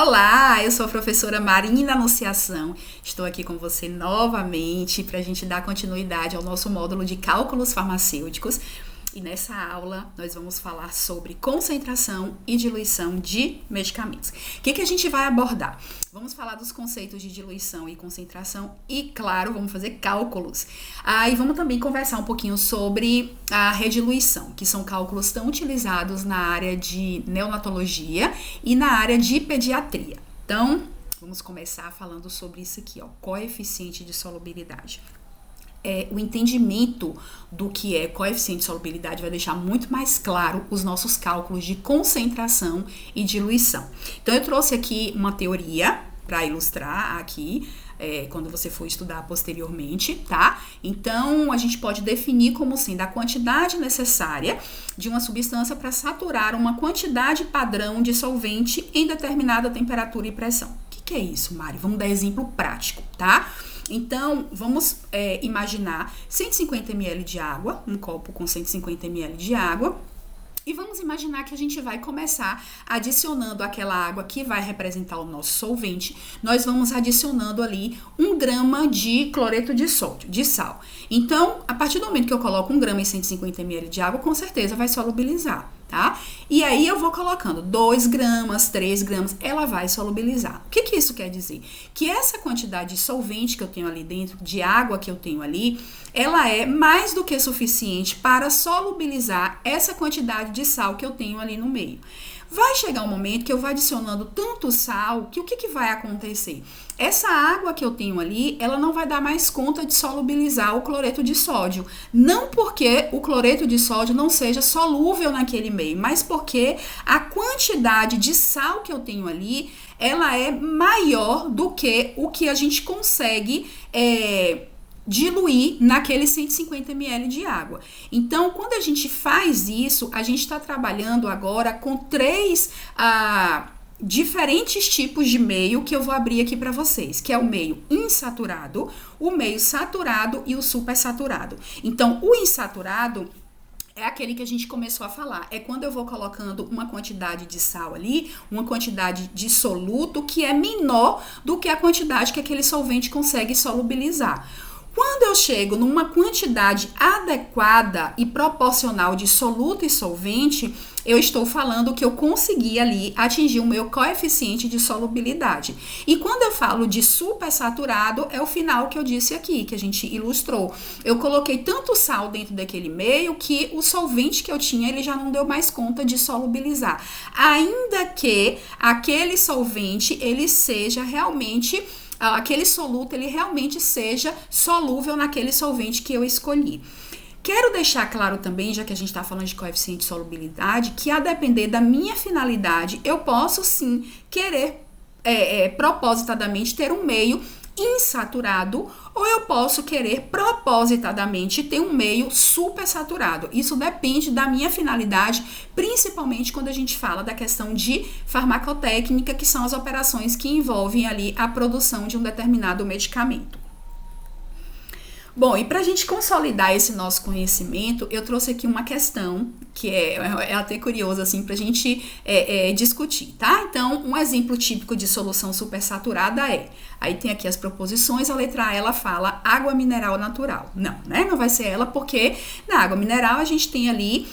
Olá, eu sou a professora Marina Anunciação. Estou aqui com você novamente para a gente dar continuidade ao nosso módulo de cálculos farmacêuticos. E nessa aula nós vamos falar sobre concentração e diluição de medicamentos. O que a gente vai abordar? Vamos falar dos conceitos de diluição e concentração e, claro, vamos fazer cálculos. E vamos também conversar um pouquinho sobre a rediluição, que são cálculos tão utilizados na área de neonatologia e na área de pediatria. Então, vamos começar falando sobre isso aqui, coeficiente de solubilidade. O entendimento do que é coeficiente de solubilidade vai deixar muito mais claro os nossos cálculos de concentração e diluição. Então, eu trouxe aqui uma teoria para ilustrar aqui, quando você for estudar posteriormente, tá? Então, a gente pode definir como sendo a quantidade necessária de uma substância para saturar uma quantidade padrão de solvente em determinada temperatura e pressão. O que é isso, Mari? Vamos dar exemplo prático, tá? Então, vamos imaginar 150 ml de água, um copo com 150 ml de água, e vamos imaginar que a gente vai começar adicionando aquela água que vai representar o nosso solvente. Nós vamos adicionando ali 1 grama de cloreto de sódio, de sal. Então, a partir do momento que eu coloco 1 grama em 150 ml de água, com certeza vai solubilizar, tá? E aí eu vou colocando 2 gramas, 3 gramas, ela vai solubilizar. O que isso quer dizer? Que essa quantidade de solvente que eu tenho ali dentro, de água que eu tenho ali, ela é mais do que suficiente para solubilizar essa quantidade de sal que eu tenho ali no meio. Vai chegar um momento que eu vou adicionando tanto sal que o que vai acontecer? Essa água que eu tenho ali, ela não vai dar mais conta de solubilizar o cloreto de sódio. Não porque o cloreto de sódio não seja solúvel naquele meio, mas porque a quantidade de sal que eu tenho ali, ela é maior do que o que a gente consegue diluir naquele 150 ml de água. Então, quando a gente faz isso, a gente está trabalhando agora com 3 diferentes tipos de meio que eu vou abrir aqui para vocês, que é o meio insaturado, o meio saturado e o supersaturado. Então, o insaturado é aquele que a gente começou a falar. É quando eu vou colocando uma quantidade de sal ali, uma quantidade de soluto que é menor do que a quantidade que aquele solvente consegue solubilizar. Quando eu chego numa quantidade adequada e proporcional de soluto e solvente, eu estou falando que eu consegui ali atingir o meu coeficiente de solubilidade. E quando eu falo de supersaturado, é o final que eu disse aqui, que a gente ilustrou. Eu coloquei tanto sal dentro daquele meio que o solvente que eu tinha, ele já não deu mais conta de solubilizar. Ainda que aquele solvente, ele seja realmente... aquele soluto, ele realmente seja solúvel naquele solvente que eu escolhi. Quero deixar claro também, já que a gente está falando de coeficiente de solubilidade, que a depender da minha finalidade, eu posso sim querer propositadamente ter um meio insaturado, ou eu posso querer propositadamente ter um meio supersaturado. Isso depende da minha finalidade, principalmente quando a gente fala da questão de farmacotécnica, que são as operações que envolvem ali a produção de um determinado medicamento. Bom, e para a gente consolidar esse nosso conhecimento, eu trouxe aqui uma questão que é até curiosa assim para a gente discutir, tá? Então, um exemplo típico de solução supersaturada aí tem aqui as proposições, a letra A ela fala água mineral natural. Não, né? Não vai ser ela porque na água mineral a gente tem ali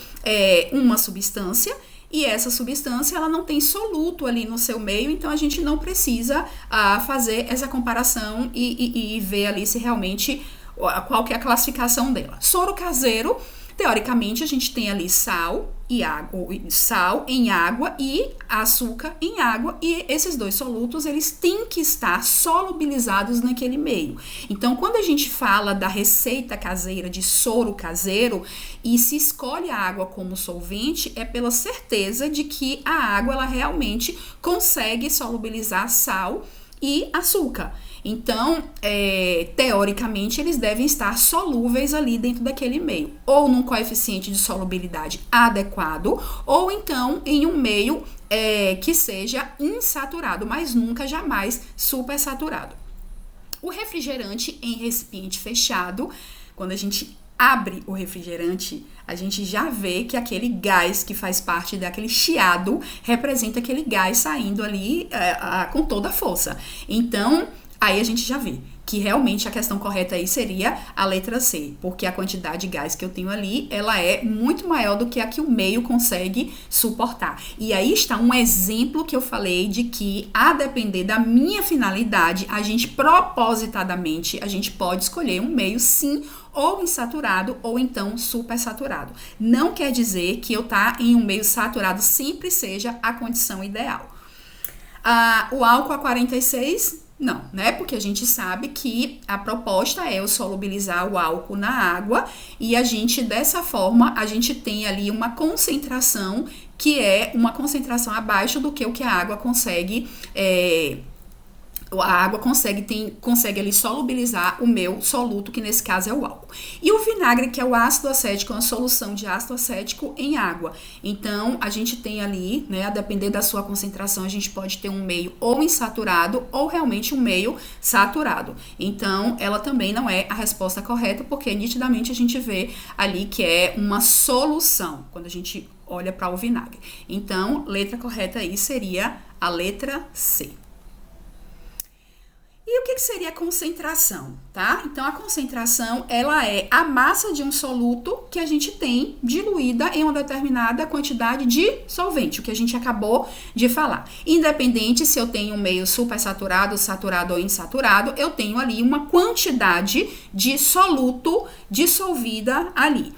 uma substância e essa substância ela não tem soluto ali no seu meio, então a gente não precisa fazer essa comparação e ver ali se realmente qual que é a classificação dela. Soro caseiro, teoricamente a gente tem ali sal e água, sal em água e açúcar em água, e esses dois solutos eles têm que estar solubilizados naquele meio. Então, quando a gente fala da receita caseira de soro caseiro e se escolhe a água como solvente, é pela certeza de que a água ela realmente consegue solubilizar sal e açúcar. Então, teoricamente, eles devem estar solúveis ali dentro daquele meio, ou num coeficiente de solubilidade adequado, ou então em um meio que seja insaturado, mas nunca, jamais supersaturado. O refrigerante em recipiente fechado, quando a gente abre o refrigerante, a gente já vê que aquele gás que faz parte daquele chiado representa aquele gás saindo ali com toda a força. Então, aí a gente já vê que realmente a questão correta aí seria a letra C, porque a quantidade de gás que eu tenho ali, ela é muito maior do que a que o meio consegue suportar. E aí está um exemplo que eu falei de que, a depender da minha finalidade, a gente propositadamente, a gente pode escolher um meio sim, ou insaturado, ou então supersaturado. Não quer dizer que eu estar em um meio saturado sempre seja a condição ideal. O álcool a 46... Não, né? Porque a gente sabe que a proposta é eu solubilizar o álcool na água e a gente, dessa forma, a gente tem ali uma concentração que é uma concentração abaixo do que o que a água consegue consegue ali solubilizar o meu soluto, que nesse caso é o álcool. E o vinagre, que é o ácido acético, é uma solução de ácido acético em água. Então, a gente tem ali, né, a depender da sua concentração, a gente pode ter um meio ou insaturado ou realmente um meio saturado. Então, ela também não é a resposta correta, porque nitidamente a gente vê ali que é uma solução, quando a gente olha para o vinagre. Então, letra correta aí seria a letra C. E o que seria a concentração, tá? Então, a concentração, ela é a massa de um soluto que a gente tem diluída em uma determinada quantidade de solvente, o que a gente acabou de falar. Independente se eu tenho um meio supersaturado, saturado ou insaturado, eu tenho ali uma quantidade de soluto dissolvida ali.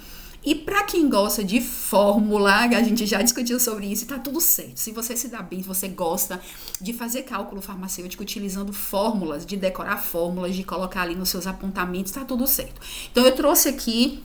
E para quem gosta de fórmula, a gente já discutiu sobre isso e tá tudo certo. Se você se dá bem, se você gosta de fazer cálculo farmacêutico utilizando fórmulas, de decorar fórmulas, de colocar ali nos seus apontamentos, tá tudo certo. Então, eu trouxe aqui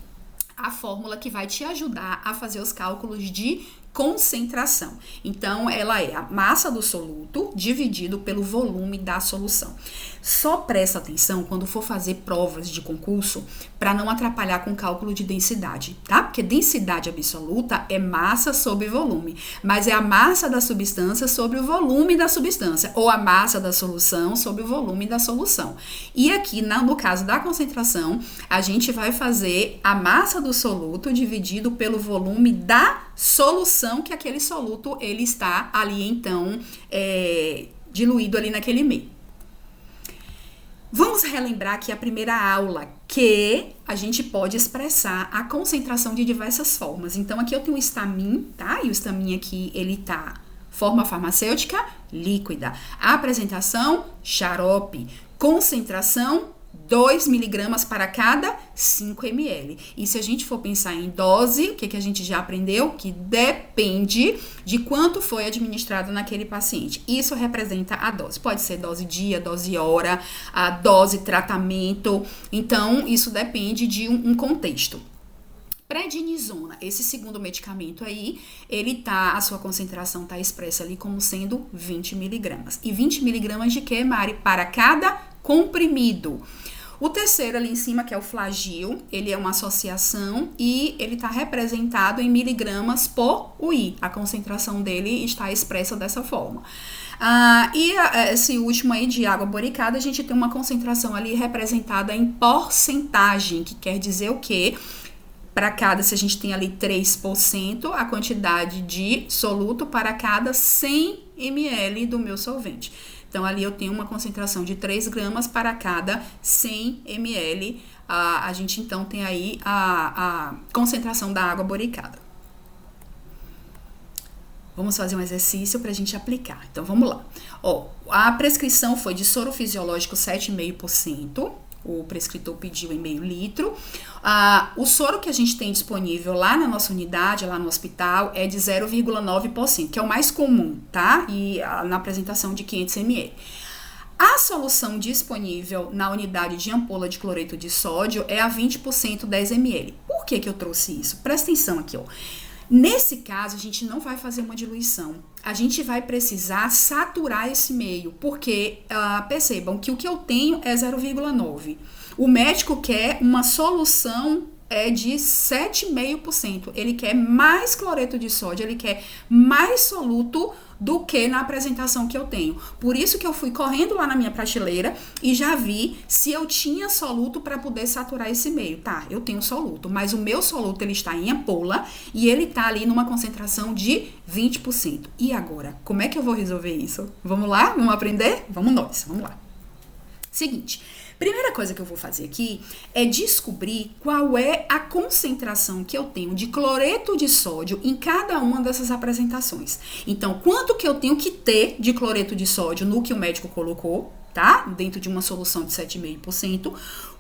a fórmula que vai te ajudar a fazer os cálculos de concentração. Então, ela é a massa do soluto dividido pelo volume da solução. Só presta atenção quando for fazer provas de concurso para não atrapalhar com o cálculo de densidade, tá? Porque densidade absoluta é massa sobre volume, mas é a massa da substância sobre o volume da substância, ou a massa da solução sobre o volume da solução. E aqui, no caso da concentração, a gente vai fazer a massa do soluto dividido pelo volume da solução, que aquele soluto ele está ali, então, diluído ali naquele meio. Vamos relembrar aqui a primeira aula, que a gente pode expressar a concentração de diversas formas. Então, aqui eu tenho o estamin, tá? E o estamin aqui, ele tá forma farmacêutica líquida. A apresentação, xarope. Concentração, 2 miligramas para cada 5 ml. E se a gente for pensar em dose, o que a gente já aprendeu? Que depende de quanto foi administrado naquele paciente. Isso representa a dose. Pode ser dose dia, dose hora, a dose tratamento. Então, isso depende de um contexto. Prednisona, esse segundo medicamento aí, a sua concentração tá expressa ali como sendo 20 miligramas. E 20 miligramas de quê, Mari? Para cada comprimido. O terceiro ali em cima, que é o Flagyl, ele é uma associação e ele está representado em miligramas por UI. A concentração dele está expressa dessa forma. Esse último aí de água boricada, a gente tem uma concentração ali representada em porcentagem, que quer dizer o quê? Para cada, se a gente tem ali 3%, a quantidade de soluto para cada 100 ml do meu solvente. Então, ali eu tenho uma concentração de 3 gramas para cada 100 ml. A gente, então, tem aí a concentração da água boricada. Vamos fazer um exercício para a gente aplicar. Então, vamos lá. A prescrição foi de soro fisiológico 7,5%. O prescritor pediu em meio litro. O soro que a gente tem disponível lá na nossa unidade, lá no hospital, é de 0,9%, que é o mais comum, tá? E na apresentação de 500 ml. A solução disponível na unidade de ampola de cloreto de sódio é a 20% 10 ml. Por que eu trouxe isso? Presta atenção aqui, ó. Nesse caso, a gente não vai fazer uma diluição. A gente vai precisar saturar esse meio, porque percebam que o que eu tenho é 0,9. O médico quer uma solução é de 7,5%. Ele quer mais cloreto de sódio, ele quer mais soluto do que na apresentação que eu tenho. Por isso que eu fui correndo lá na minha prateleira e já vi se eu tinha soluto para poder saturar esse meio. Tá, eu tenho soluto, mas o meu soluto ele está em ampola e ele está ali numa concentração de 20%. E agora, como é que eu vou resolver isso? Vamos lá? Vamos aprender? Vamos lá. Seguinte, primeira coisa que eu vou fazer aqui é descobrir qual é a concentração que eu tenho de cloreto de sódio em cada uma dessas apresentações. Então, quanto que eu tenho que ter de cloreto de sódio no que o médico colocou, tá? Dentro de uma solução de 7,5%.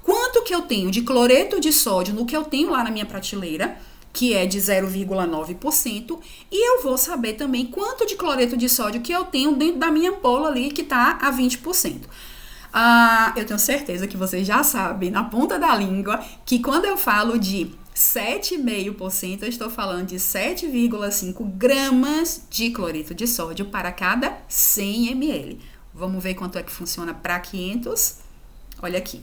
Quanto que eu tenho de cloreto de sódio no que eu tenho lá na minha prateleira, que é de 0,9%, e eu vou saber também quanto de cloreto de sódio que eu tenho dentro da minha ampola ali, que tá a 20%. Eu tenho certeza que vocês já sabem, na ponta da língua, que quando eu falo de 7,5%, eu estou falando de 7,5 gramas de cloreto de sódio para cada 100 ml. Vamos ver quanto é que funciona para 500? Olha aqui,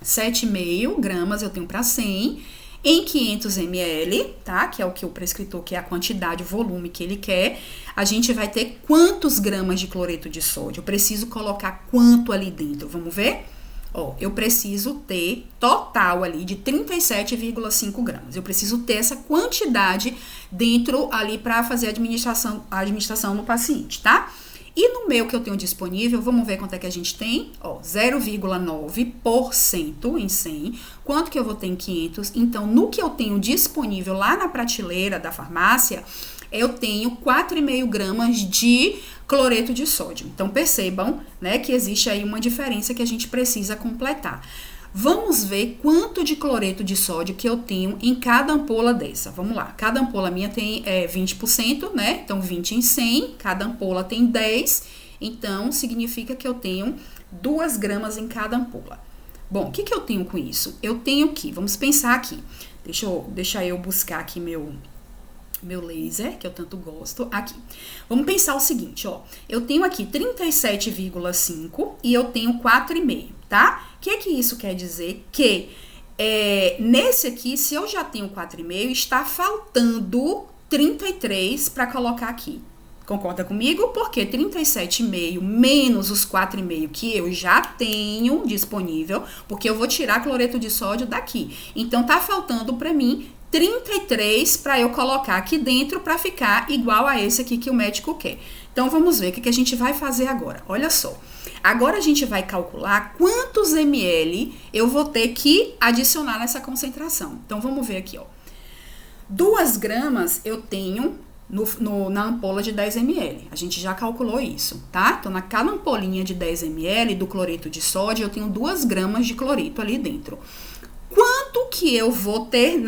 7,5 gramas eu tenho para 100 em 500 ml, tá? Que é o que o prescritor quer, a quantidade, o volume que ele quer. A gente vai ter quantos gramas de cloreto de sódio? Eu preciso colocar quanto ali dentro? Vamos ver? Ó, eu preciso ter total ali de 37,5 gramas. Eu preciso ter essa quantidade dentro ali para fazer a administração no paciente, tá? E no meu que eu tenho disponível, vamos ver quanto é que a gente tem? Ó, 0,9% em 100. Quanto que eu vou ter em 500? Então, no que eu tenho disponível lá na prateleira da farmácia, eu tenho 4,5 gramas de cloreto de sódio. Então, percebam, né, que existe aí uma diferença que a gente precisa completar. Vamos ver quanto de cloreto de sódio que eu tenho em cada ampola dessa. Vamos lá, cada ampola minha tem 20%, né? Então, 20 em 100, cada ampola tem 10. Então, significa que eu tenho 2 gramas em cada ampola. Bom, o que eu tenho com isso? Eu tenho aqui, vamos pensar aqui. Deixa eu buscar aqui meu laser, que eu tanto gosto, aqui. Vamos pensar o seguinte, ó. Eu tenho aqui 37,5 e eu tenho 4,5, tá? O que isso quer dizer? Que nesse aqui, se eu já tenho 4,5, está faltando 33 para colocar aqui. Concorda comigo? Porque 37,5 menos os 4,5 que eu já tenho disponível, porque eu vou tirar cloreto de sódio daqui. Então, tá faltando para mim 33 para eu colocar aqui dentro para ficar igual a esse aqui que o médico quer. Então, vamos ver o que a gente vai fazer agora. Olha só. Agora, a gente vai calcular quantos ml eu vou ter que adicionar nessa concentração. Então, vamos ver aqui, ó. 2 gramas eu tenho na ampola de 10 ml. A gente já calculou isso, tá? Então, naquela ampolinha de 10 ml do cloreto de sódio, eu tenho 2 gramas de cloreto ali dentro. Quanto que eu vou ter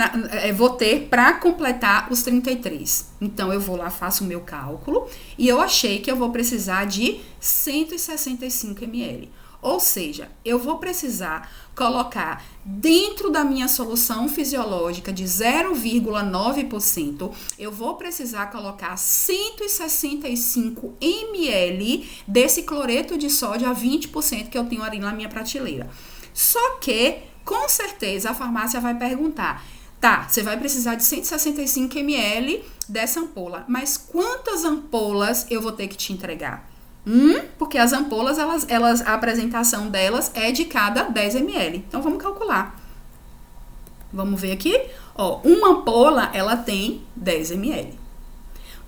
para completar os 33? Então, eu vou lá, faço o meu cálculo e eu achei que eu vou precisar de 165 ml. Ou seja, eu vou precisar colocar dentro da minha solução fisiológica de 0,9%, eu vou precisar colocar 165 ml desse cloreto de sódio a 20% que eu tenho ali na minha prateleira. Só que, com certeza, a farmácia vai perguntar, tá, você vai precisar de 165 ml dessa ampola, mas quantas ampolas eu vou ter que te entregar? Porque as ampolas, a apresentação delas é de cada 10 ml. Então, vamos calcular. Vamos ver aqui. Ó, uma ampola, ela tem 10 ml.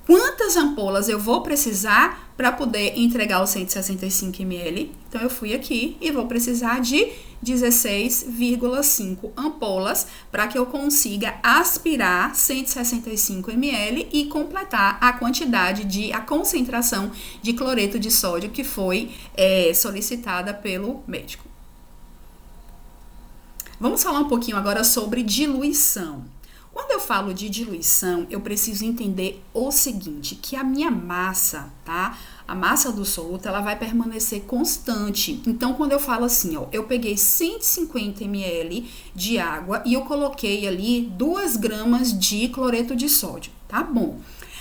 Quantas ampolas eu vou precisar para poder entregar os 165 ml? Então, eu fui aqui e vou precisar de 16,5 ampolas para que eu consiga aspirar 165 ml e completar a quantidade a concentração de cloreto de sódio que foi solicitada pelo médico. Vamos falar um pouquinho agora sobre diluição. Quando eu falo de diluição, eu preciso entender o seguinte, que a minha massa, tá? A massa do soluto, ela vai permanecer constante. Então, quando eu falo assim, ó, eu peguei 150 ml de água e eu coloquei ali 2 gramas de cloreto de sódio, tá bom?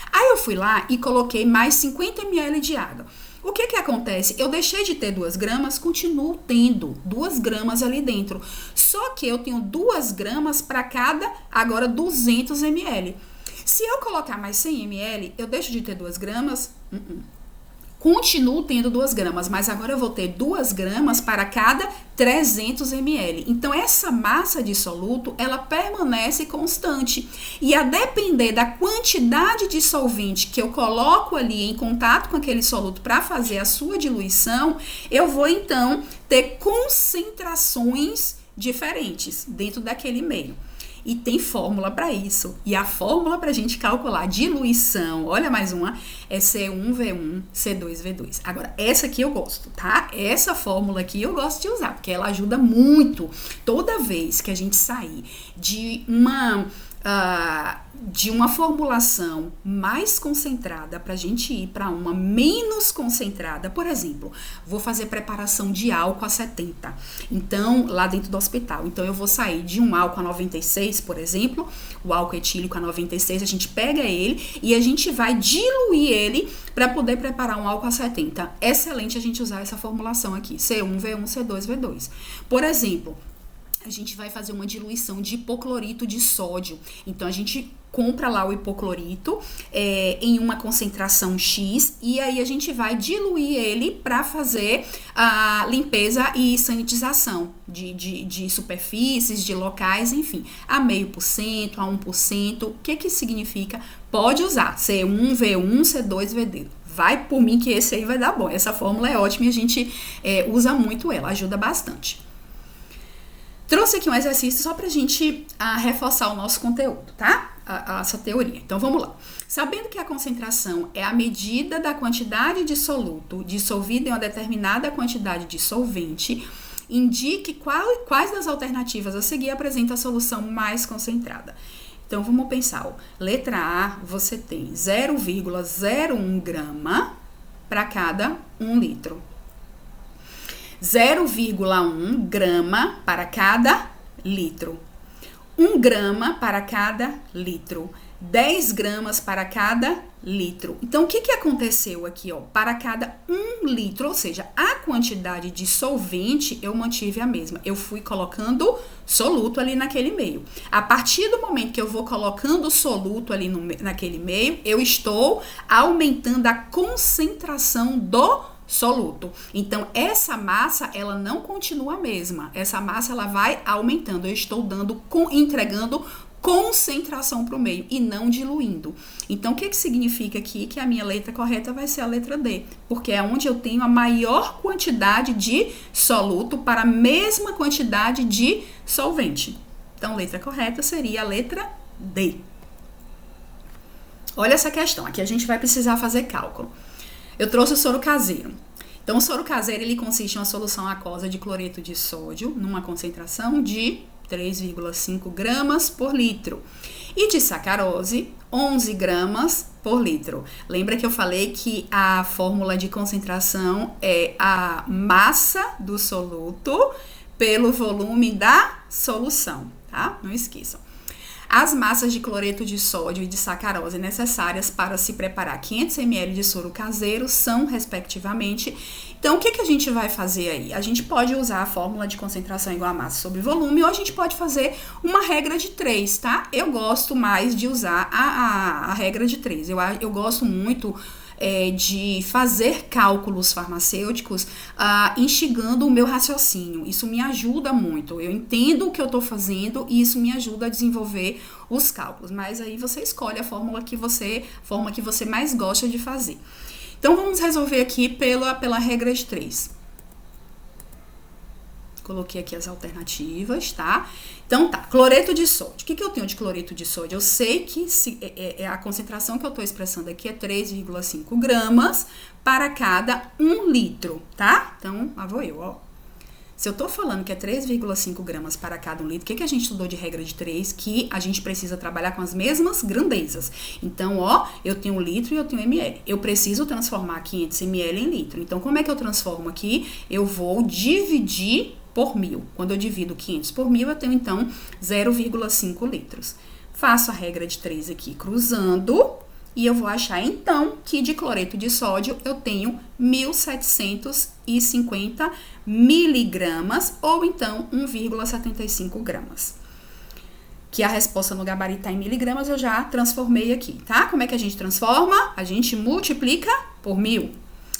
Aí eu fui lá e coloquei mais 50 ml de água. O que que acontece? Eu deixei de ter 2 gramas, continuo tendo 2 gramas ali dentro. Só que eu tenho 2 gramas para cada, agora 200 ml. Se eu colocar mais 100 ml, eu deixo de ter 2 gramas? Continuo tendo 2 gramas, mas agora eu vou ter 2 gramas para cada 300 ml. Então, essa massa de soluto, ela permanece constante. E a depender da quantidade de solvente que eu coloco ali em contato com aquele soluto para fazer a sua diluição, eu vou, então, ter concentrações diferentes dentro daquele meio. E tem fórmula para isso. E a fórmula para a gente calcular a diluição, olha mais uma, é C1V1, C2V2. Agora, essa aqui eu gosto, tá? Essa fórmula aqui eu gosto de usar, porque ela ajuda muito. Toda vez que a gente sair de uma formulação mais concentrada para a gente ir para uma menos concentrada, por exemplo, vou fazer preparação de álcool a 70, então, lá dentro do hospital, então eu vou sair de um álcool a 96, por exemplo, o álcool etílico a 96, a gente pega ele e a gente vai diluir ele para poder preparar um álcool a 70. Excelente a gente usar essa formulação aqui, C1V1, C2V2. Por exemplo, a gente vai fazer uma diluição de hipoclorito de sódio. Então, a gente compra lá o hipoclorito em uma concentração X e aí a gente vai diluir ele para fazer a limpeza e sanitização de superfícies, de locais, enfim, a 0,5%, a 1%. O que que significa? Pode usar C1V1, C2V2. Vai por mim que esse aí vai dar bom. Essa fórmula é ótima e a gente usa muito ela, ajuda bastante. Trouxe aqui um exercício só pra gente reforçar o nosso conteúdo, tá? Essa teoria. Então, vamos lá. Sabendo que a concentração é a medida da quantidade de soluto dissolvido em uma determinada quantidade de solvente, indique quais das alternativas a seguir apresenta a solução mais concentrada. Então, vamos pensar. Ó. Letra A, você tem 0,01 grama para cada 1 litro. 0,1 grama para cada litro. 1 grama para cada litro. 10 gramas para cada litro. Então, o que aconteceu aqui? Ó? Para cada 1 litro, ou seja, a quantidade de solvente eu mantive a mesma. Eu fui colocando soluto ali naquele meio. A partir do momento que eu vou colocando soluto ali naquele meio, eu estou aumentando a concentração do soluto. Então, essa massa, ela não continua a mesma. Essa massa, ela vai aumentando. Eu estou entregando concentração para o meio e não diluindo. Então, o que significa aqui? Que a minha letra correta vai ser a letra D, porque é onde eu tenho a maior quantidade de soluto para a mesma quantidade de solvente. Então, letra correta seria a letra D. Olha essa questão. Aqui a gente vai precisar fazer cálculo. Eu trouxe o soro caseiro. Então, o soro caseiro, ele consiste em uma solução aquosa de cloreto de sódio, numa concentração de 3,5 gramas por litro. E de sacarose, 11 gramas por litro. Lembra que eu falei que a fórmula de concentração é a massa do soluto pelo volume da solução, tá? Não esqueçam. As massas de cloreto de sódio e de sacarose necessárias para se preparar 500 ml de soro caseiro são, respectivamente. Então, o que a gente vai fazer aí? A gente pode usar a fórmula de concentração igual a massa sobre volume ou a gente pode fazer uma regra de 3, tá? Eu gosto mais de usar a regra de 3. Eu gosto muito de fazer cálculos farmacêuticos instigando o meu raciocínio. Isso me ajuda muito. Eu entendo o que eu estou fazendo e isso me ajuda a desenvolver os cálculos. Mas aí você escolhe a forma que você mais gosta de fazer. Então, vamos resolver aqui pela regra de 3. Coloquei aqui as alternativas, tá? Então, tá. Cloreto de sódio. O que eu tenho de cloreto de sódio? Eu sei que a concentração que eu tô expressando aqui é 3,5 gramas para cada 1 litro, tá? Então, lá vou eu, ó. Se eu tô falando que é 3,5 gramas para cada 1 litro, o que a gente estudou de regra de 3? Que a gente precisa trabalhar com as mesmas grandezas. Então, ó, eu tenho 1 litro e eu tenho ml. Eu preciso transformar 500 ml em litro. Então, como é que eu transformo aqui? Eu vou dividir por 1.000. Quando eu divido 500 por 1.000, eu tenho, então, 0,5 litros. Faço a regra de 3 aqui, cruzando. E eu vou achar, então, que de cloreto de sódio eu tenho 1.750 miligramas, ou então 1,75 gramas. Que a resposta no gabarito está em miligramas, eu já transformei aqui, tá? Como é que a gente transforma? A gente multiplica por 1.000.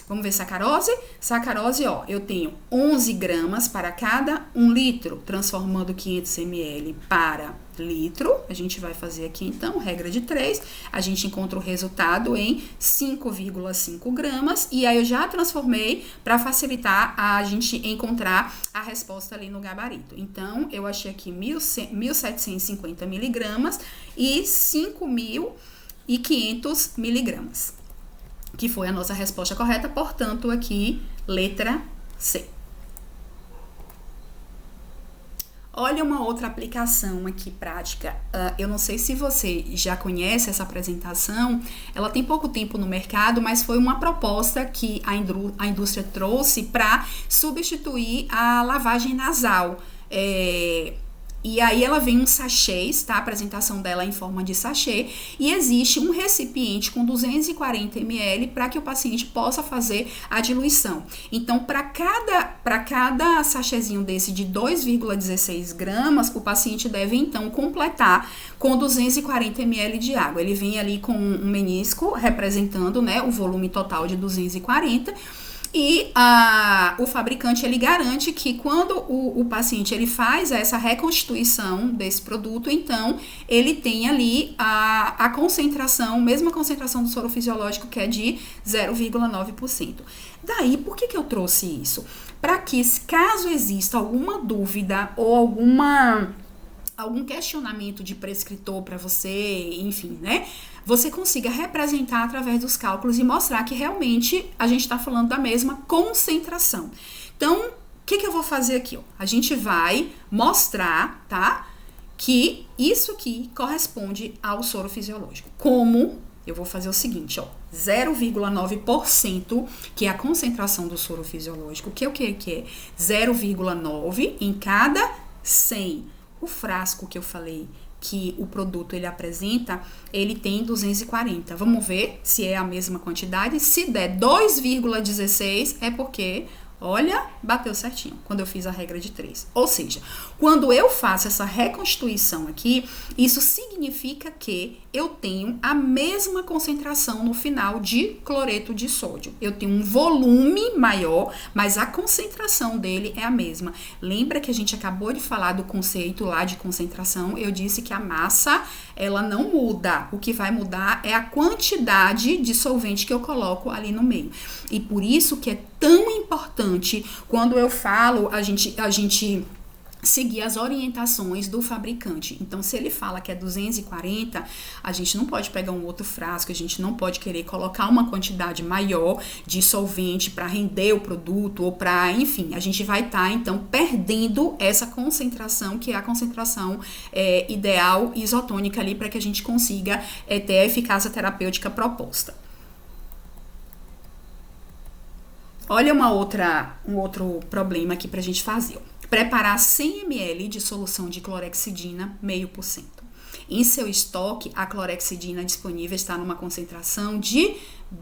Vamos ver sacarose? Sacarose, ó, eu tenho 11 gramas para cada 1 litro, transformando 500 ml para litro. A gente vai fazer aqui, então, regra de 3. A gente encontra o resultado em 5,5 gramas. E aí, eu já transformei para facilitar a gente encontrar a resposta ali no gabarito. Então, eu achei aqui 1.750 miligramas e 5.500 miligramas. Que foi a nossa resposta correta, portanto, aqui, letra C. Olha uma outra aplicação aqui prática. Eu não sei se você já conhece essa apresentação, ela tem pouco tempo no mercado, mas foi uma proposta que a indústria trouxe para substituir a lavagem nasal. E aí ela vem um sachês, tá? A apresentação dela é em forma de sachê, e existe um recipiente com 240 ml para que o paciente possa fazer a diluição. Então, para cada sachêzinho desse de 2,16 gramas, o paciente deve então completar com 240 ml de água. Ele vem ali com um menisco representando, né, o volume total de 240. E o fabricante, ele garante que quando o paciente ele faz essa reconstituição desse produto, então ele tem ali a concentração, mesma concentração do soro fisiológico, que é de 0,9%. Daí, por que eu trouxe isso? Para que, caso exista alguma dúvida ou algum questionamento de prescritor para você, enfim, né? Você consiga representar através dos cálculos e mostrar que realmente a gente está falando da mesma concentração. Então, o que eu vou fazer aqui? Ó? A gente vai mostrar, tá? Que isso aqui corresponde ao soro fisiológico. Como? Eu vou fazer o seguinte, ó. 0,9%, que é a concentração do soro fisiológico, que é o que é? 0,9 em cada 100. O frasco que eu falei que o produto ele apresenta, ele tem 240. Vamos ver se é a mesma quantidade. Se der 2,16 é porque, olha, bateu certinho quando eu fiz a regra de 3. Ou seja, quando eu faço essa reconstituição aqui, isso significa que eu tenho a mesma concentração no final de cloreto de sódio. Eu tenho um volume maior, mas a concentração dele é a mesma. Lembra que a gente acabou de falar do conceito lá de concentração? Eu disse que a massa, ela não muda. O que vai mudar é a quantidade de solvente que eu coloco ali no meio. E por isso que é tão importante quando eu falo, a gente seguir as orientações do fabricante. Então, se ele fala que é 240, a gente não pode pegar um outro frasco, a gente não pode querer colocar uma quantidade maior de solvente para render o produto ou para, enfim, a gente vai estar, então, perdendo essa concentração, que é a concentração ideal isotônica ali, para que a gente consiga ter a eficácia terapêutica proposta. Olha um outro problema aqui para a gente fazer. Preparar 100 ml de solução de clorexidina, 0,5%. Em seu estoque, a clorexidina disponível está numa concentração de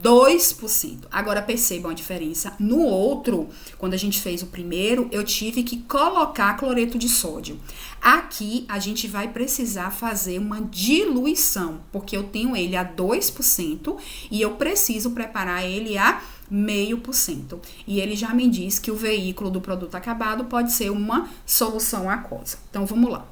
2%. Agora percebam a diferença. No outro, quando a gente fez o primeiro, eu tive que colocar cloreto de sódio. Aqui, a gente vai precisar fazer uma diluição, porque eu tenho ele a 2% e eu preciso preparar ele a 0,5%. E ele já me diz que o veículo do produto acabado pode ser uma solução aquosa. Então, vamos lá.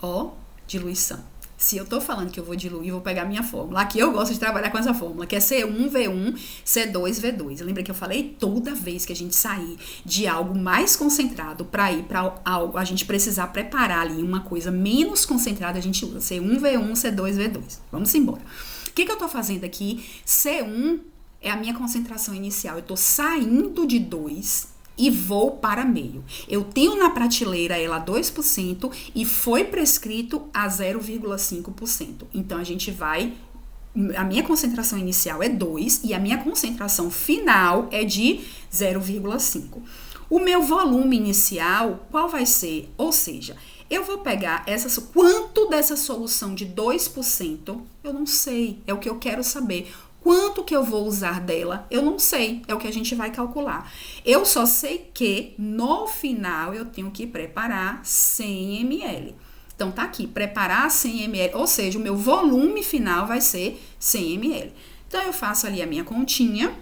Ó, diluição. Se eu tô falando que eu vou diluir, vou pegar minha fórmula. Aqui eu gosto de trabalhar com essa fórmula, que é C1V1, C2V2. Lembra que eu falei? Toda vez que a gente sair de algo mais concentrado para ir para algo, a gente precisar preparar ali uma coisa menos concentrada, a gente usa C1V1, C2V2. Vamos embora. O que eu tô fazendo aqui? C1 é a minha concentração inicial. Eu tô saindo de 2 e vou para meio. Eu tenho na prateleira ela 2% e foi prescrito a 0,5%. Então, a gente vai... A minha concentração inicial é 2 e a minha concentração final é de 0,5. O meu volume inicial, qual vai ser? Ou seja, Eu vou pegar quanto dessa solução de 2%, eu não sei, é o que eu quero saber. Quanto que eu vou usar dela, eu não sei, é o que a gente vai calcular. Eu só sei que no final eu tenho que preparar 100 ml. Então tá aqui, preparar 100 ml, ou seja, o meu volume final vai ser 100 ml. Então eu faço ali a minha continha,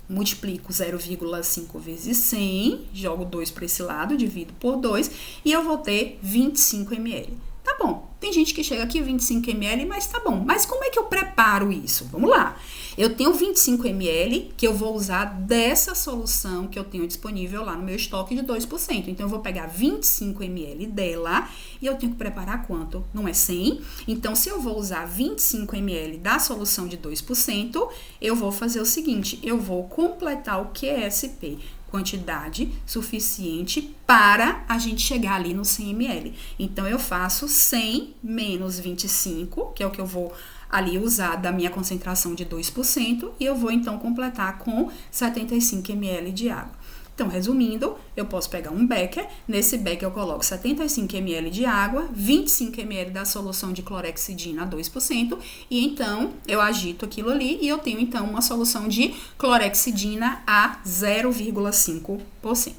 multiplico 0,5 vezes 100, jogo 2 para esse lado, divido por 2 e eu vou ter 25 ml. Tá bom, tem gente que chega aqui 25 ml, mas tá bom. Mas como é que eu preparo isso? Vamos lá. Eu tenho 25 ml que eu vou usar dessa solução que eu tenho disponível lá no meu estoque de 2%. Então, eu vou pegar 25 ml dela e eu tenho que preparar quanto? Não é 100? Então, se eu vou usar 25 ml da solução de 2%, eu vou fazer o seguinte, eu vou completar o QSP, quantidade suficiente para a gente chegar ali no 100 ml. Então, eu faço 100 menos 25, que é o que eu vou ali usar da minha concentração de 2%, e eu vou então completar com 75 ml de água. Então, resumindo, eu posso pegar um becker, nesse becker eu coloco 75 ml de água, 25 ml da solução de clorexidina a 2%, e então eu agito aquilo ali e eu tenho então uma solução de clorexidina a 0,5%.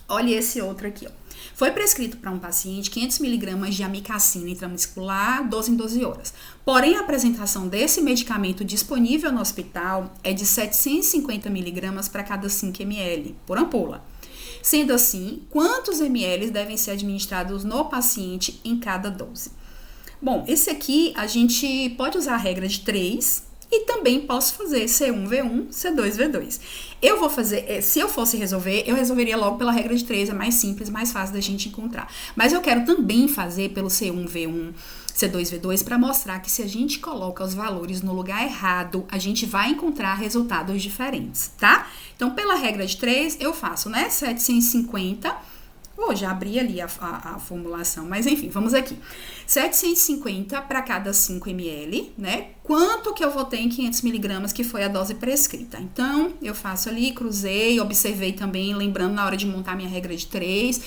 Olha esse outro aqui, ó. Foi prescrito para um paciente 500 mg de amicacina intramuscular 12 em 12 horas. Porém, a apresentação desse medicamento disponível no hospital é de 750 mg para cada 5 ml por ampola. Sendo assim, quantos ml devem ser administrados no paciente em cada dose? Bom, esse aqui a gente pode usar a regra de 3 e também posso fazer C1V1, C2V2. Eu vou fazer, se eu fosse resolver, eu resolveria logo pela regra de 3, é mais simples, mais fácil da gente encontrar. Mas eu quero também fazer pelo C1V1, C2V2 para mostrar que se a gente coloca os valores no lugar errado, a gente vai encontrar resultados diferentes, tá? Então, pela regra de 3, eu faço, né, 750. Já abri ali a formulação, mas enfim, vamos aqui. 750 para cada 5 ml, né? Quanto que eu vou ter em 500 mg, que foi a dose prescrita? Então, eu faço ali, cruzei, observei também, lembrando na hora de montar minha regra de 3,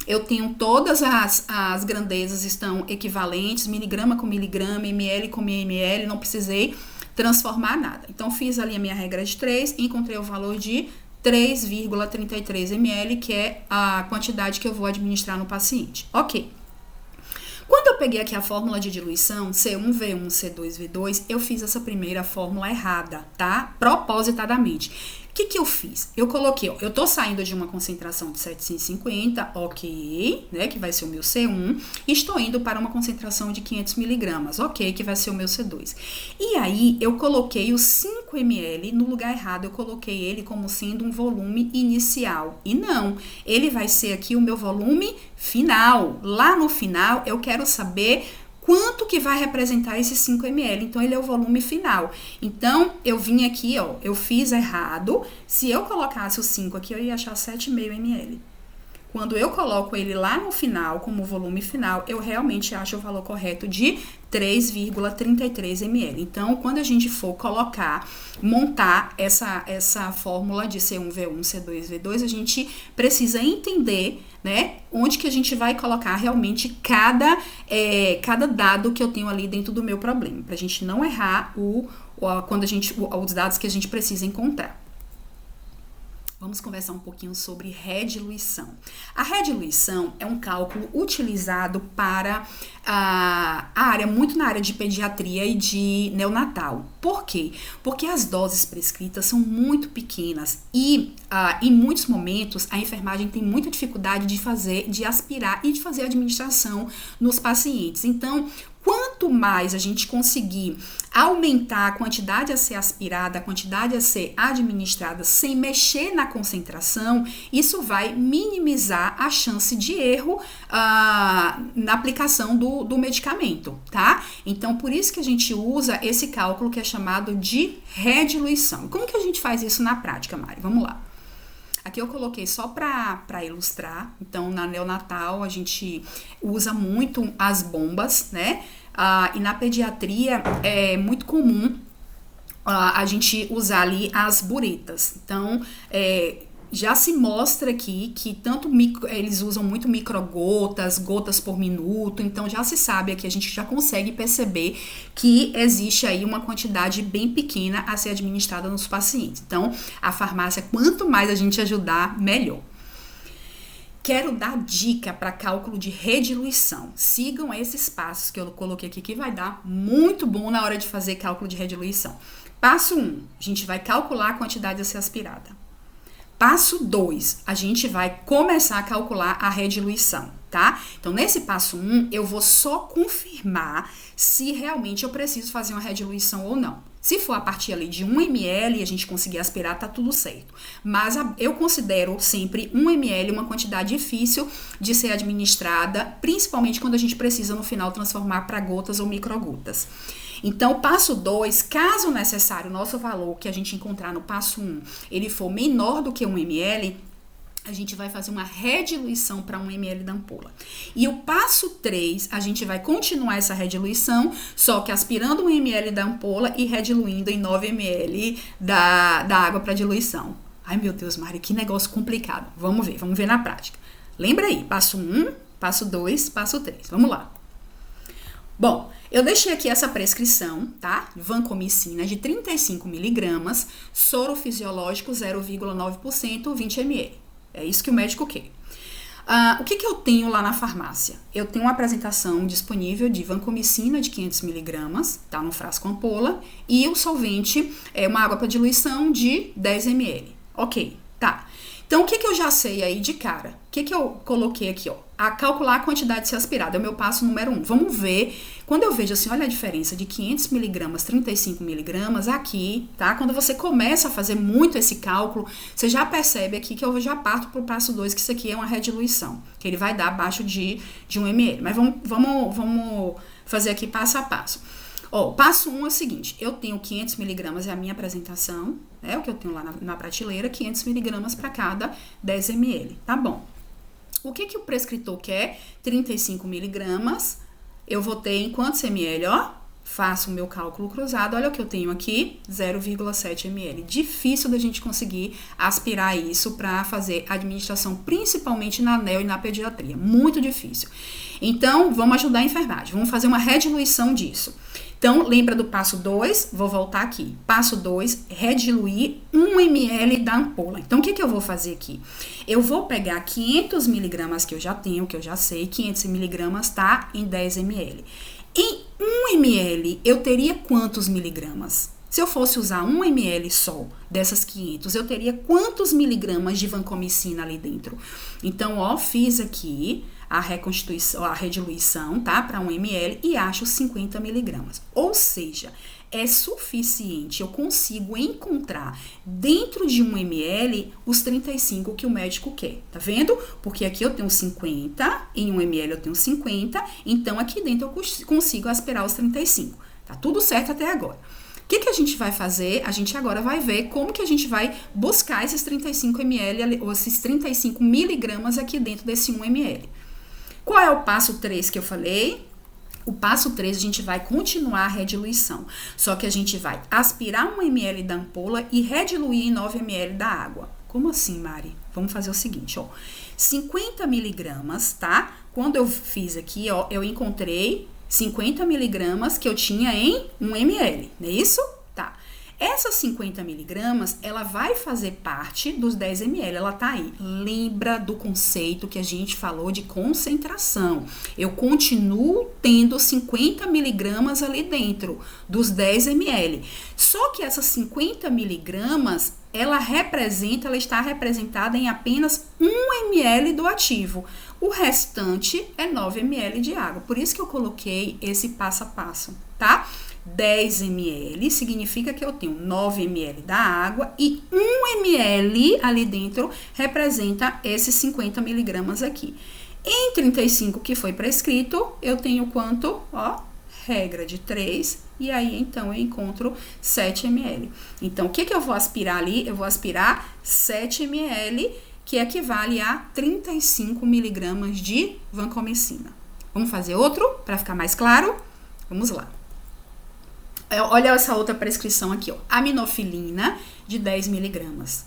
eu tenho todas as grandezas estão equivalentes, miligrama com miligrama, ml com ml, não precisei transformar nada. Então, fiz ali a minha regra de 3, encontrei o valor de 3,33 ml, que é a quantidade que eu vou administrar no paciente. Ok. Quando eu peguei aqui a fórmula de diluição, C1V1, C2V2, eu fiz essa primeira fórmula errada, tá? Propositadamente. O que eu fiz? Eu coloquei, ó, eu tô saindo de uma concentração de 750, ok, né, que vai ser o meu C1, e estou indo para uma concentração de 500 mg, ok, que vai ser o meu C2. E aí, eu coloquei os 5 ml no lugar errado, eu coloquei ele como sendo um volume inicial, e não, ele vai ser aqui o meu volume final. Lá no final, eu quero saber quanto que vai representar esses 5 ml, então ele é o volume final. Então, eu vim aqui, ó, eu fiz errado, se eu colocasse o 5 aqui, eu ia achar 7,5 ml. Quando eu coloco ele lá no final, como volume final, eu realmente acho o valor correto de 3,33 ml. Então, quando a gente for montar essa fórmula de C1V1, C2V2, a gente precisa entender, né, onde que a gente vai colocar realmente cada dado que eu tenho ali dentro do meu problema, pra gente não errar os dados que a gente precisa encontrar. Vamos conversar um pouquinho sobre rediluição. A rediluição é um cálculo utilizado para muito na área de pediatria e de neonatal. Por quê? Porque as doses prescritas são muito pequenas e em muitos momentos a enfermagem tem muita dificuldade de aspirar e de fazer a administração nos pacientes. Então, quanto mais a gente conseguir aumentar a quantidade a ser aspirada, a quantidade a ser administrada sem mexer na concentração, isso vai minimizar a chance de erro na aplicação do medicamento, tá? Então, por isso que a gente usa esse cálculo que é chamado de rediluição. Como que a gente faz isso na prática, Mari? Vamos lá. Aqui eu coloquei só para ilustrar. Então, na neonatal, a gente usa muito as bombas, né? E na pediatria é muito comum a gente usar ali as buretas. Então, já se mostra aqui que eles usam muito microgotas, gotas por minuto, então já se sabe aqui, a gente já consegue perceber que existe aí uma quantidade bem pequena a ser administrada nos pacientes. Então, a farmácia, quanto mais a gente ajudar, melhor. Quero dar dica para cálculo de rediluição. Sigam esses passos que eu coloquei aqui, que vai dar muito bom na hora de fazer cálculo de rediluição. Passo 1, a gente vai calcular a quantidade a ser aspirada. Passo 2, a gente vai começar a calcular a rediluição, tá? Então, nesse passo 1, eu vou só confirmar se realmente eu preciso fazer uma rediluição ou não. Se for a partir ali de 1 ml e a gente conseguir aspirar, tá tudo certo. Mas eu considero sempre 1 ml uma quantidade difícil de ser administrada, principalmente quando a gente precisa no final transformar para gotas ou microgotas. Então, passo 2, caso necessário, o nosso valor que a gente encontrar no passo 1, ele for menor do que 1 ml, a gente vai fazer uma rediluição para 1 ml da ampola. E o passo 3, a gente vai continuar essa rediluição, só que aspirando 1 ml da ampola e rediluindo em 9 ml da água para diluição. Ai, meu Deus, Mari, que negócio complicado. Vamos ver na prática. Lembra aí, passo 1, passo 2, passo 3. Vamos lá. Bom, eu deixei aqui essa prescrição, tá? Vancomicina de 35 mg, soro fisiológico 0,9%, 20 ml. É isso que o médico quer. O que eu tenho lá na farmácia? Eu tenho uma apresentação disponível de vancomicina de 500 mg, tá? No frasco ampola. E o solvente é uma água para diluição de 10 ml. Ok, tá. Então, o que eu já sei aí de cara? O que eu coloquei aqui, ó? A calcular a quantidade de ser aspirada. É o meu passo número 1. Vamos ver. Quando eu vejo assim, olha a diferença de 500 mg, 35 mg aqui, tá? Quando você começa a fazer muito esse cálculo, você já percebe aqui que eu já parto pro passo 2, que isso aqui é uma rediluição, que ele vai dar abaixo de 1 ml. Mas vamos fazer aqui passo a passo. Ó, o passo 1 é o seguinte, eu tenho 500 mg, é a minha apresentação, né? O que eu tenho lá na prateleira, 500 mg para cada 10 ml, tá bom. O que o prescritor quer? 35 mg, eu vou ter em quantos ml, ó? Faço o meu cálculo cruzado, olha o que eu tenho aqui, 0,7 ml. Difícil da gente conseguir aspirar isso para fazer administração, principalmente na anel e na pediatria, muito difícil. Então, vamos ajudar a enfermagem, vamos fazer uma rediluição disso. Então, lembra do passo 2? Vou voltar aqui. Passo 2, rediluir 1 ml da ampola. Então, o que eu vou fazer aqui? Eu vou pegar 500 mg que eu já tenho, que eu já sei, 500 mg tá em 10 ml. Em 1 ml, eu teria quantos miligramas? Se eu fosse usar 1 ml só dessas 500, eu teria quantos miligramas de vancomicina ali dentro? Então, ó, fiz aqui a rediluição, tá? Para 1 ml e acho 50 miligramas. Ou seja, é suficiente, eu consigo encontrar dentro de 1 ml os 35 que o médico quer, tá vendo? Porque aqui eu tenho 50, em 1 ml eu tenho 50, então aqui dentro eu consigo aspirar os 35. Tá tudo certo até agora. O que a gente vai fazer? A gente agora vai ver como que a gente vai buscar esses 35 ml, ou esses 35 miligramas aqui dentro desse 1 ml. Qual é o passo 3 que eu falei? O passo 3, a gente vai continuar a rediluição. Só que a gente vai aspirar 1 ml da ampola e rediluir em 9 ml da água. Como assim, Mari? Vamos fazer o seguinte, ó. 50 miligramas, tá? Quando eu fiz aqui, ó, eu encontrei 50 miligramas que eu tinha em 1 ml, não é isso? Tá. Essas 50 miligramas, ela vai fazer parte dos 10 ml, ela tá aí. Lembra do conceito que a gente falou de concentração. Eu continuo tendo 50 miligramas ali dentro dos 10 ml. Só que essas 50 miligramas, ela está representada em apenas 1 ml do ativo. O restante é 9 ml de água. Por isso que eu coloquei esse passo a passo, tá? 10 ml significa que eu tenho 9 ml da água e 1 ml ali dentro representa esses 50 miligramas aqui. Em 35 que foi prescrito, eu tenho quanto? Ó, regra de 3, e aí então eu encontro 7 ml. Então, o que eu vou aspirar ali? Eu vou aspirar 7 ml, que equivale a 35 miligramas de vancomicina. Vamos fazer outro para ficar mais claro? Vamos lá. Olha essa outra prescrição aqui, ó. Aminofilina de 10 miligramas.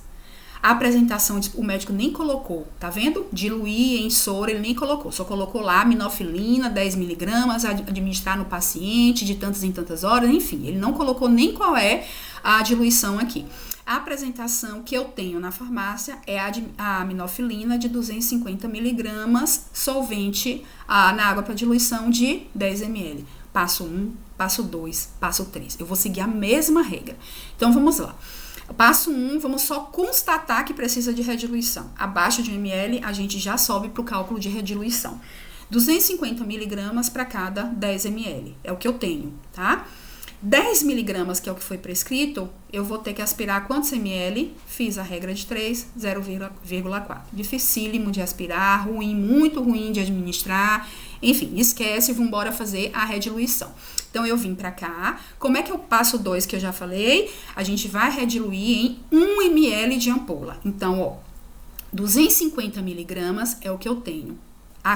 A apresentação, o médico nem colocou, tá vendo? Diluir em soro, ele nem colocou. Só colocou lá aminofilina, 10 miligramas, administrar no paciente de tantas em tantas horas, enfim. Ele não colocou nem qual é a diluição aqui. A apresentação que eu tenho na farmácia é a aminofilina de 250 miligramas, solvente na água para diluição de 10 ml. Passo 1, passo 2, passo 3. Eu vou seguir a mesma regra. Então, vamos lá. Passo 1, vamos só constatar que precisa de rediluição. Abaixo de 1 ml, a gente já sobe para o cálculo de rediluição. 250 miligramas para cada 10 ml. É o que eu tenho, tá? 10 miligramas, que é o que foi prescrito, eu vou ter que aspirar quantos ml? Fiz a regra de 3, 0,4. Dificílimo de aspirar, ruim, muito ruim de administrar. Enfim, esquece, vamos embora fazer a rediluição. Então, eu vim pra cá. Como é que é o passo 2 que eu já falei? A gente vai rediluir em 1 ml de ampola. Então, ó, 250 miligramas é o que eu tenho.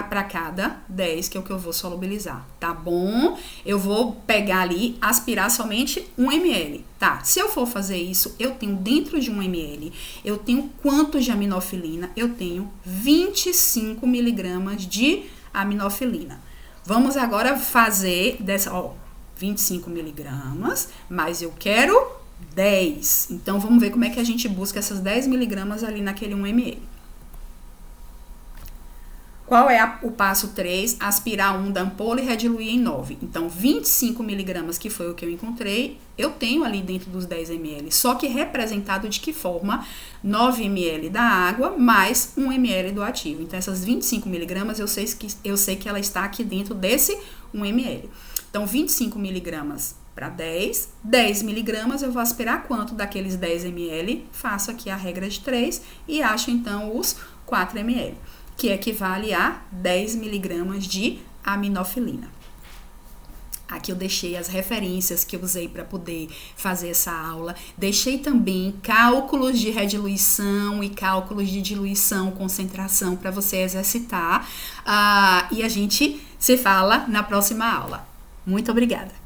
Para cada 10, que é o que eu vou solubilizar, tá bom? Eu vou pegar ali, aspirar somente 1 ml, tá? Se eu for fazer isso, eu tenho dentro de 1 ml, eu tenho quanto de aminofilina? Eu tenho 25 miligramas de aminofilina. Vamos agora fazer dessa, ó, 25 miligramas, mas eu quero 10. Então, vamos ver como é que a gente busca essas 10 miligramas ali naquele 1 ml. Qual é o passo 3? Aspirar 1 da ampola e rediluir em 9. Então, 25 miligramas, que foi o que eu encontrei, eu tenho ali dentro dos 10 ml. Só que representado de que forma? 9 ml da água mais 1 ml do ativo. Então, essas 25 miligramas, eu sei que ela está aqui dentro desse 1 ml. Então, 25 miligramas para 10. 10 miligramas, eu vou aspirar quanto daqueles 10 ml? Faço aqui a regra de 3 e acho, então, os 4 ml. Que equivale a 10 miligramas de aminofilina. Aqui eu deixei as referências que eu usei para poder fazer essa aula. Deixei também cálculos de rediluição e cálculos de diluição, concentração para você exercitar. E a gente se fala na próxima aula. Muito obrigada!